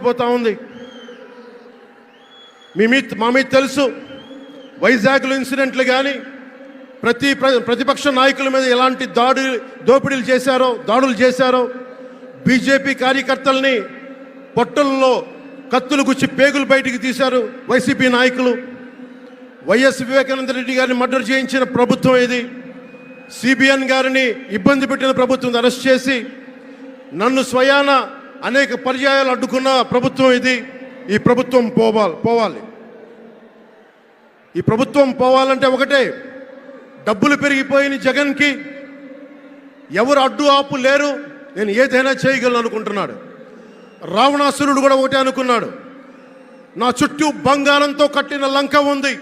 పోతా ఉంది. మా మీద తెలుసు వైజాగ్లో ఇన్సిడెంట్లు కానీ ప్రతిపక్ష నాయకుల మీద ఎలాంటి దాడులు చేశారో బీజేపీ కార్యకర్తల్ని పొట్టల్లో కత్తులు గుచ్చి పేగులు బయటికి తీశారు వైసీపీ నాయకులు. వైఎస్ వివేకానంద రెడ్డి గారిని మర్డర్ చేయించిన ప్రభుత్వం ఇది. సిబిఎన్ గారిని ఇబ్బంది పెట్టిన ప్రభుత్వం అరెస్ట్ చేసి నన్ను స్వయాన అనేక పర్యాయాలు అడ్డుకున్న ప్రభుత్వం ఇది. ఈ ప్రభుత్వం పోవాలి. ఈ ప్రభుత్వం పోవాలంటే ఒకటే, డబ్బులు పెరిగిపోయిన జగన్కి ఎవరు అడ్డు ఆపు లేరు, నేను ఏదైనా చేయగలను అనుకుంటున్నాడు. రావణాసురుడు కూడా ఒకటే అనుకున్నాడు, నా చుట్టూ బంగారంతో కట్టిన లంక ఉంది,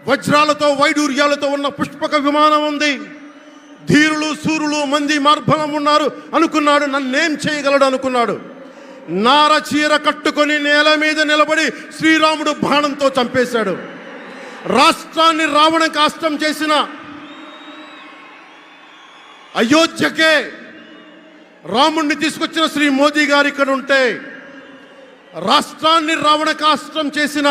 వజ్రాలతో వైడూర్యాలతో ఉన్న పుష్పక విమానం ఉంది, ధీరులు సూరులు మంది మార్బలం ఉన్నారు అనుకున్నాడు. నన్నేం చేయగలడు అనుకున్నాడు. నార చీర కట్టుకొని నేల మీద నిలబడి శ్రీరాముడు బాణంతో చంపేశాడు. రాష్ట్రాన్ని రావణ కాష్టం చేసిన అయోధ్యకే రాముణ్ణి తీసుకొచ్చిన శ్రీ మోదీ గారు ఇక్కడ ఉంటే, రాష్ట్రాన్ని రావణ కాష్టం చేసిన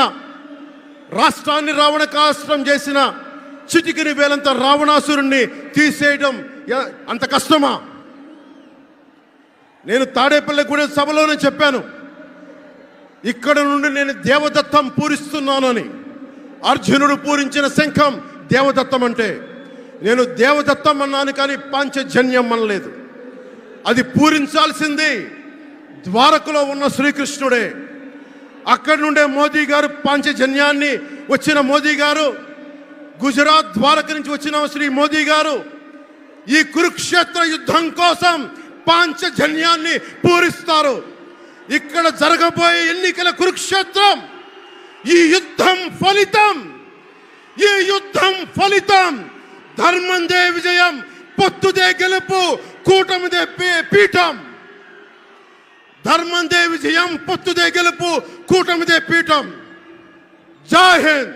చిటికిని వేలంత రావణాసురుణ్ణి తీసేయడం అంత కష్టమా? నేను తాడేపల్లిగూడెం సభలోనే చెప్పాను, ఇక్కడ నుండి నేను దేవదత్తం పూరిస్తున్నానని. అర్జునుడు పూరించిన శంఖం దేవదత్తం అంటే నేను దేవదత్తం అన్నాను, కానీ పాంచజన్యం అనలేదు. అది పూరించాల్సింది ద్వారకలో ఉన్న శ్రీకృష్ణుడే. అక్కడి నుండే మోదీ గారు పాంచజన్యాన్ని వచ్చిన మోదీ గారు, గుజరాత్ ద్వారక నుంచి వచ్చిన శ్రీ మోదీ గారు ఈ కురుక్షేత్ర యుద్ధం కోసం పాంచజన్యాన్ని పూరిస్తారు. ఇక్కడ జరగబోయే ఎన్నికల కురుక్షేత్రం, ఈ యుద్ధం ఫలితం ధర్మందే విజయం, పొత్తుదే గెలుపు, కూటమిదే పీఠం. ధర్మందే విజయం, పొత్తుదే గెలుపు, కూటమిదే పీఠం. జై హింద్.